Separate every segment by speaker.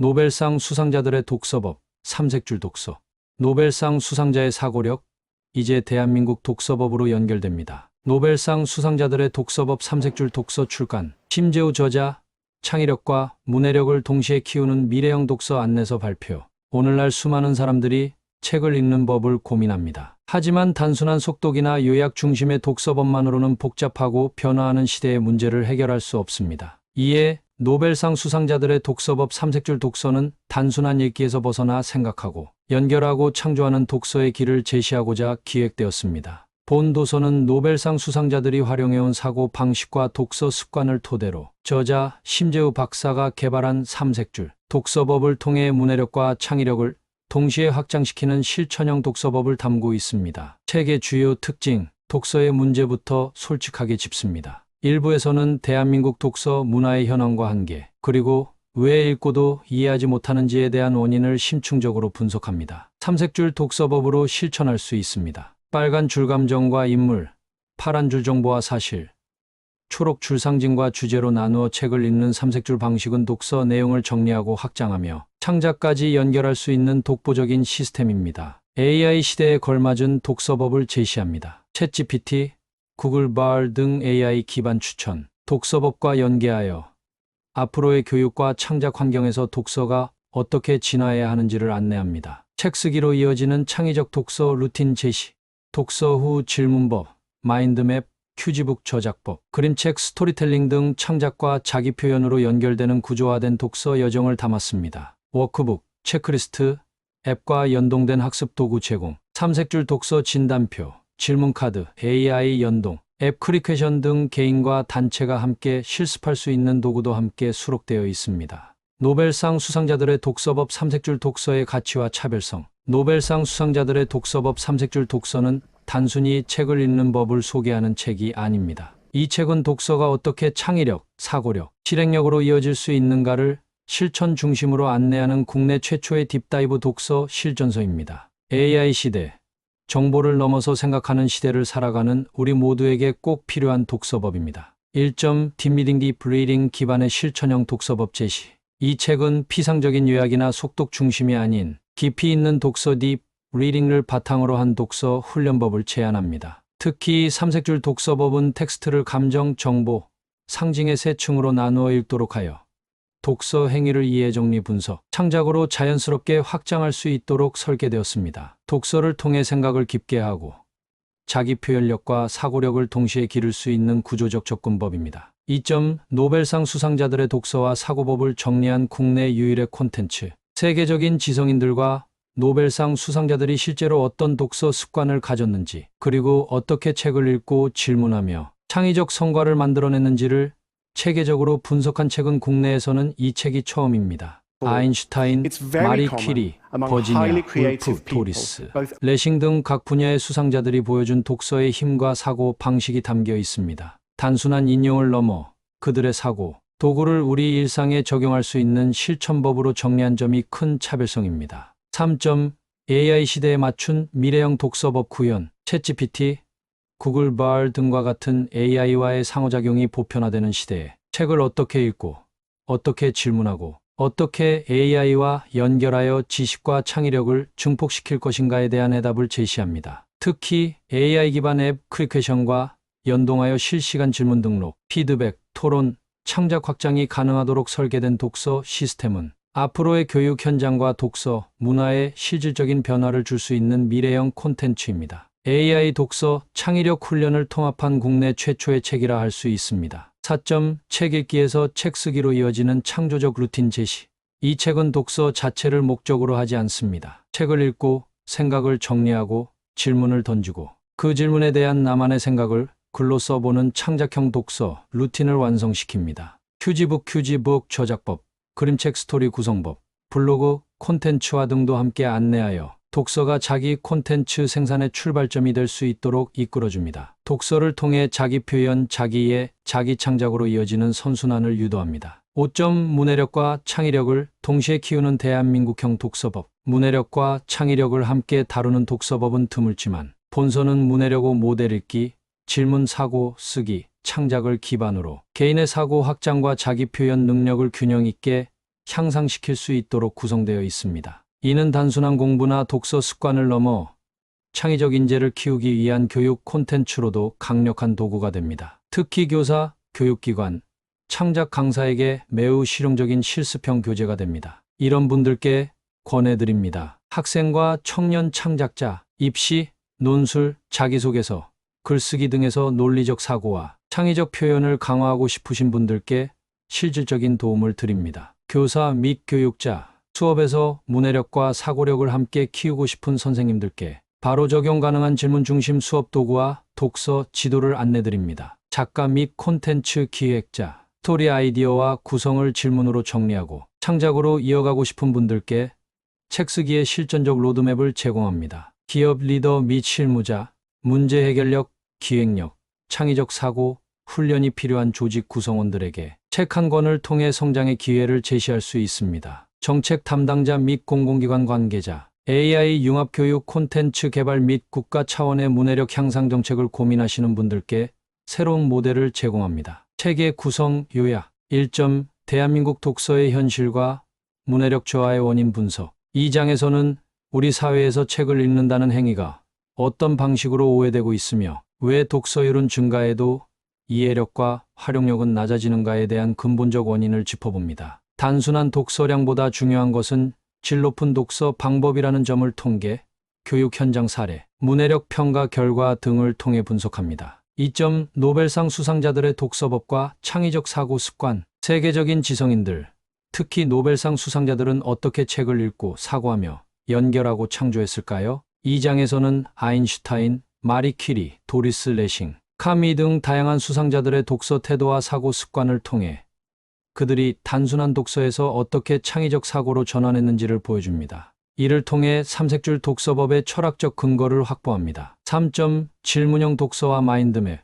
Speaker 1: 노벨상 수상자들의 독서법, 삼색줄 독서. 노벨상 수상자의 사고력, 이제 대한민국 독서법으로 연결됩니다. 노벨상 수상자들의 독서법 삼색줄 독서 출간. 심재우 저자, 창의력과 문해력을 동시에 키우는 미래형 독서 안내서 발표. 오늘날 수많은 사람들이 책을 읽는 법을 고민합니다. 하지만 단순한 속독이나 요약 중심의 독서법만으로는 복잡하고 변화하는 시대의 문제를 해결할 수 없습니다. 이에 노벨상 수상자들의 독서법 삼색줄 독서는 단순한 읽기에서 벗어나 생각하고 연결하고 창조하는 독서의 길을 제시하고자 기획되었습니다. 본 도서는 노벨상 수상자들이 활용해온 사고 방식과 독서 습관을 토대로 저자 심재우 박사가 개발한 삼색줄 독서법을 통해 문해력과 창의력을 동시에 확장시키는 실천형 독서법을 담고 있습니다. 책의 주요 특징, 독서의 문제부터 솔직하게 짚습니다. 일부에서는 대한민국 독서 문화의 현황과 한계, 그리고 왜 읽고도 이해하지 못하는지에 대한 원인을 심층적으로 분석합니다. 삼색줄 독서법으로 실천할 수 있습니다. 빨간 줄 감정과 인물, 파란 줄 정보와 사실, 초록 줄 상징과 주제로 나누어 책을 읽는 삼색줄 방식은 독서 내용을 정리하고 확장하며 창작까지 연결할 수 있는 독보적인 시스템입니다. AI 시대에 걸맞은 독서법을 제시합니다. 챗GPT, 구글 발 등 AI 기반 추천, 독서법과 연계하여 앞으로의 교육과 창작 환경에서 독서가 어떻게 진화해야 하는지를 안내합니다. 책 쓰기로 이어지는 창의적 독서 루틴 제시, 독서 후 질문법, 마인드맵, 큐지북 저작법, 그림책 스토리텔링 등 창작과 자기 표현으로 연결되는 구조화된 독서 여정을 담았습니다. 워크북, 체크리스트, 앱과 연동된 학습 도구 제공, 삼색줄 독서 진단표, 질문카드, AI 연동, 앱 크리퀘션 등 개인과 단체가 함께 실습할 수 있는 도구도 함께 수록되어 있습니다. 노벨상 수상자들의 독서법 삼색줄 독서의 가치와 차별성. 노벨상 수상자들의 독서법 삼색줄 독서는 단순히 책을 읽는 법을 소개하는 책이 아닙니다. 이 책은 독서가 어떻게 창의력, 사고력, 실행력으로 이어질 수 있는가를 실천 중심으로 안내하는 국내 최초의 딥다이브 독서 실전서입니다. AI 시대, 정보를 넘어서 생각하는 시대를 살아가는 우리 모두에게 꼭 필요한 독서법입니다. 1점 딥리딩 딥리딩 기반의 실천형 독서법 제시. 이 책은 피상적인 요약이나 속독 중심이 아닌 깊이 있는 독서 딥 리딩을 바탕으로 한 독서 훈련법을 제안합니다. 특히 삼색줄 독서법은 텍스트를 감정, 정보, 상징의 세 층으로 나누어 읽도록 하여 독서 행위를 이해 정리 분석, 창작으로 자연스럽게 확장할 수 있도록 설계되었습니다. 독서를 통해 생각을 깊게 하고 자기 표현력과 사고력을 동시에 기를 수 있는 구조적 접근법입니다. 2점 노벨상 수상자들의 독서와 사고법을 정리한 국내 유일의 콘텐츠. 세계적인 지성인들과 노벨상 수상자들이 실제로 어떤 독서 습관을 가졌는지, 그리고 어떻게 책을 읽고 질문하며 창의적 성과를 만들어냈는지를 체계적으로 분석한 책은 국내에서는 이 책이 처음입니다. 아인슈타인, 마리 퀴리, 버지니아 울프, 도리스, 레싱 등 각 분야의 수상자들이 보여준 독서의 힘과 사고 방식이 담겨 있습니다. 단순한 인용을 넘어 그들의 사고, 도구를 우리 일상에 적용할 수 있는 실천법으로 정리한 점이 큰 차별성입니다. 3점 AI 시대에 맞춘 미래형 독서법 구현. 챗GPT, 구글 발 등과 같은 AI와의 상호작용이 보편화되는 시대에 책을 어떻게 읽고, 어떻게 질문하고, 어떻게 AI와 연결하여 지식과 창의력을 증폭시킬 것인가에 대한 해답을 제시합니다. 특히 AI 기반 앱 크리퀘션과 연동하여 실시간 질문 등록, 피드백, 토론, 창작 확장이 가능하도록 설계된 독서 시스템은 앞으로의 교육 현장과 독서, 문화에 실질적인 변화를 줄 수 있는 미래형 콘텐츠입니다. AI 독서, 창의력 훈련을 통합한 국내 최초의 책이라 할 수 있습니다. 4점 책 읽기에서 책 쓰기로 이어지는 창조적 루틴 제시. 이 책은 독서 자체를 목적으로 하지 않습니다. 책을 읽고 생각을 정리하고 질문을 던지고 그 질문에 대한 나만의 생각을 글로 써보는 창작형 독서 루틴을 완성시킵니다. 큐지북 저작법, 그림책 스토리 구성법, 블로그, 콘텐츠화 등도 함께 안내하여 독서가 자기 콘텐츠 생산의 출발점이 될 수 있도록 이끌어줍니다. 독서를 통해 자기 표현, 자기 이해, 자기 창작으로 이어지는 선순환을 유도합니다. 5점 문해력과 창의력을 동시에 키우는 대한민국형 독서법. 문해력과 창의력을 함께 다루는 독서법은 드물지만 본서는 문해력의 모델 읽기, 질문 사고 쓰기, 창작을 기반으로 개인의 사고 확장과 자기 표현 능력을 균형 있게 향상시킬 수 있도록 구성되어 있습니다. 이는 단순한 공부나 독서 습관을 넘어 창의적 인재를 키우기 위한 교육 콘텐츠로도 강력한 도구가 됩니다. 특히 교사, 교육기관, 창작 강사에게 매우 실용적인 실습형 교재가 됩니다. 이런 분들께 권해드립니다. 학생과 청년 창작자, 입시, 논술, 자기소개서, 글쓰기 등에서 논리적 사고와 창의적 표현을 강화하고 싶으신 분들께 실질적인 도움을 드립니다. 교사 및 교육자, 수업에서 문해력과 사고력을 함께 키우고 싶은 선생님들께 바로 적용 가능한 질문 중심 수업 도구와 독서 지도를 안내드립니다. 작가 및 콘텐츠 기획자, 스토리 아이디어와 구성을 질문으로 정리하고 창작으로 이어가고 싶은 분들께 책 쓰기의 실전적 로드맵을 제공합니다. 기업 리더 및 실무자, 문제 해결력, 기획력, 창의적 사고, 훈련이 필요한 조직 구성원들에게 책 한 권을 통해 성장의 기회를 제시할 수 있습니다. 정책 담당자 및 공공기관 관계자, AI 융합 교육 콘텐츠 개발 및 국가 차원의 문해력 향상 정책을 고민하시는 분들께 새로운 모델을 제공합니다. 책의 구성 요약 1점 대한민국 독서의 현실과 문해력 저하의 원인 분석. 이 장에서는 우리 사회에서 책을 읽는다는 행위가 어떤 방식으로 오해되고 있으며 왜 독서율은 증가해도 이해력과 활용력은 낮아지는가에 대한 근본적 원인을 짚어봅니다. 단순한 독서량보다 중요한 것은 질 높은 독서 방법이라는 점을 통계, 교육 현장 사례, 문해력 평가 결과 등을 통해 분석합니다. 2점 노벨상 수상자들의 독서법과 창의적 사고 습관. 세계적인 지성인들, 특히 노벨상 수상자들은 어떻게 책을 읽고 사고하며 연결하고 창조했을까요? 이 장에서는 아인슈타인, 마리 퀴리, 도리스 레싱, 카미 등 다양한 수상자들의 독서 태도와 사고 습관을 통해 그들이 단순한 독서에서 어떻게 창의적 사고로 전환했는지를 보여줍니다. 이를 통해 삼색줄 독서법의 철학적 근거를 확보합니다. 3점 질문형 독서와 마인드맵.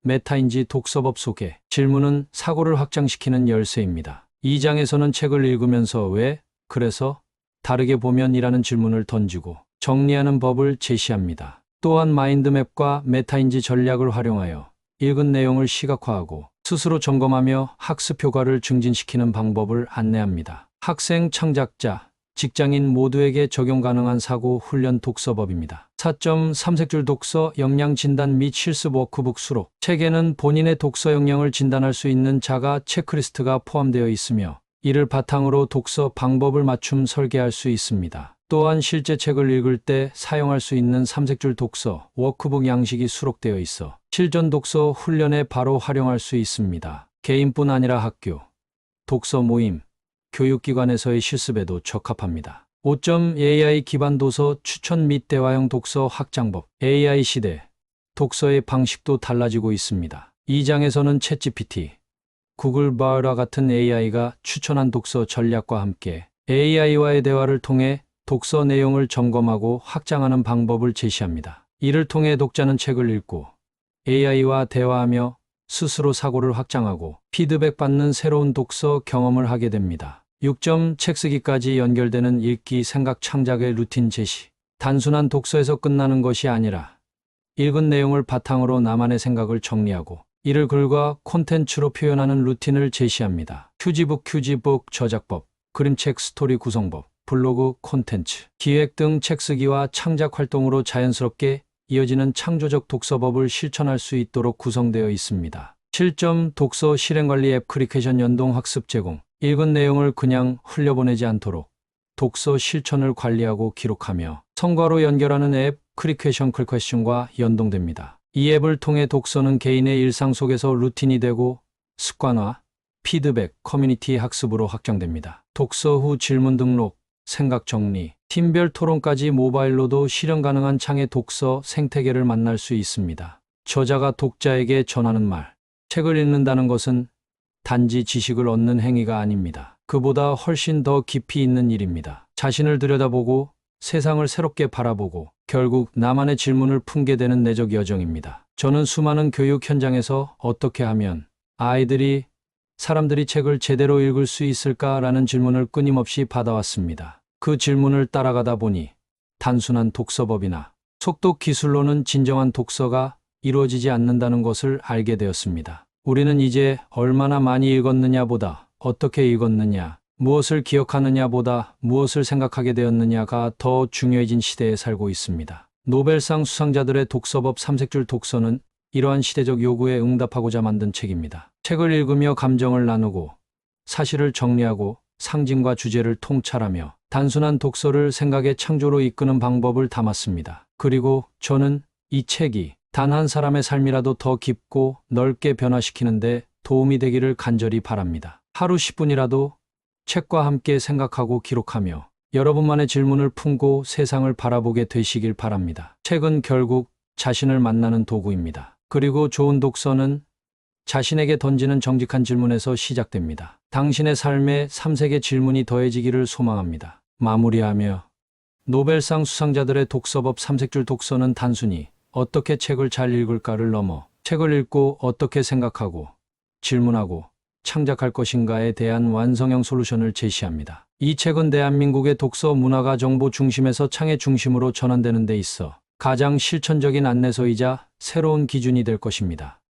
Speaker 1: 메타인지 독서법 소개. 질문은 사고를 확장시키는 열쇠입니다. 이 장에서는 책을 읽으면서 왜, 그래서, 다르게 보면 이라는 질문을 던지고 정리하는 법을 제시합니다. 또한 마인드맵과 메타인지 전략을 활용하여 읽은 내용을 시각화하고 스스로 점검하며 학습 효과를 증진시키는 방법을 안내합니다. 학생, 창작자, 직장인 모두에게 적용 가능한 사고 훈련 독서법입니다. 4점 삼색줄 독서 역량 진단 및 실습 워크북 수록. 책에는 본인의 독서 역량을 진단할 수 있는 자가 체크리스트가 포함되어 있으며 이를 바탕으로 독서 방법을 맞춤 설계할 수 있습니다. 또한 실제 책을 읽을 때 사용할 수 있는 삼색줄 독서 워크북 양식이 수록되어 있어 실전 독서 훈련에 바로 활용할 수 있습니다. 개인뿐 아니라 학교, 독서 모임, 교육기관에서의 실습에도 적합합니다. 5점 AI 기반 도서 추천 및 대화형 독서 확장법. AI 시대, 독서의 방식도 달라지고 있습니다. 이 장에서는 챗GPT, 구글 바우라 같은 AI가 추천한 독서 전략과 함께 AI와의 대화를 통해 독서 내용을 점검하고 확장하는 방법을 제시합니다. 이를 통해 독자는 책을 읽고 AI와 대화하며 스스로 사고를 확장하고 피드백받는 새로운 독서 경험을 하게 됩니다. 6점 책 쓰기까지 연결되는 읽기 생각 창작의 루틴 제시. 단순한 독서에서 끝나는 것이 아니라 읽은 내용을 바탕으로 나만의 생각을 정리하고 이를 글과 콘텐츠로 표현하는 루틴을 제시합니다. 큐지북 저작법, 그림책 스토리 구성법, 블로그 콘텐츠, 기획 등 책 쓰기와 창작 활동으로 자연스럽게 이어지는 창조적 독서법을 실천할 수 있도록 구성되어 있습니다. 7점 독서 실행관리 애플리케이션 연동 학습 제공. 읽은 내용을 그냥 흘려보내지 않도록 독서 실천을 관리하고 기록하며 성과로 연결하는 앱 클릭퀘션과 연동됩니다. 이 앱을 통해 독서는 개인의 일상 속에서 루틴이 되고 습관화, 피드백, 커뮤니티 학습으로 확장됩니다. 독서 후 질문 등록, 생각 정리, 팀별 토론까지 모바일로도 실현 가능한 창의 독서 생태계를 만날 수 있습니다. 저자가 독자에게 전하는 말. 책을 읽는다는 것은 단지 지식을 얻는 행위가 아닙니다. 그보다 훨씬 더 깊이 있는 일입니다. 자신을 들여다보고 세상을 새롭게 바라보고 결국 나만의 질문을 품게 되는 내적 여정입니다. 저는 수많은 교육 현장에서 어떻게 하면 사람들이 책을 제대로 읽을 수 있을까라는 질문을 끊임없이 받아왔습니다. 그 질문을 따라가다 보니 단순한 독서법이나 속독 기술로는 진정한 독서가 이루어지지 않는다는 것을 알게 되었습니다. 우리는 이제 얼마나 많이 읽었느냐보다 어떻게 읽었느냐, 무엇을 기억하느냐보다 무엇을 생각하게 되었느냐가 더 중요해진 시대에 살고 있습니다. 노벨상 수상자들의 독서법 삼색줄 독서는 이러한 시대적 요구에 응답하고자 만든 책입니다. 책을 읽으며 감정을 나누고 사실을 정리하고 상징과 주제를 통찰하며 단순한 독서를 생각의 창조로 이끄는 방법을 담았습니다. 그리고 저는 이 책이 단 한 사람의 삶이라도 더 깊고 넓게 변화시키는데 도움이 되기를 간절히 바랍니다. 하루 10분이라도 책과 함께 생각하고 기록하며 여러분만의 질문을 품고 세상을 바라보게 되시길 바랍니다. 책은 결국 자신을 만나는 도구입니다. 그리고 좋은 독서는 자신에게 던지는 정직한 질문에서 시작됩니다. 당신의 삶에 3색의 질문이 더해지기를 소망합니다. 마무리하며 노벨상 수상자들의 독서법 삼색줄 독서는 단순히 어떻게 책을 잘 읽을까를 넘어 책을 읽고 어떻게 생각하고 질문하고 창작할 것인가에 대한 완성형 솔루션을 제시합니다. 이 책은 대한민국의 독서 문화가 정보 중심에서 창의 중심으로 전환되는 데 있어 가장 실천적인 안내서이자 새로운 기준이 될 것입니다.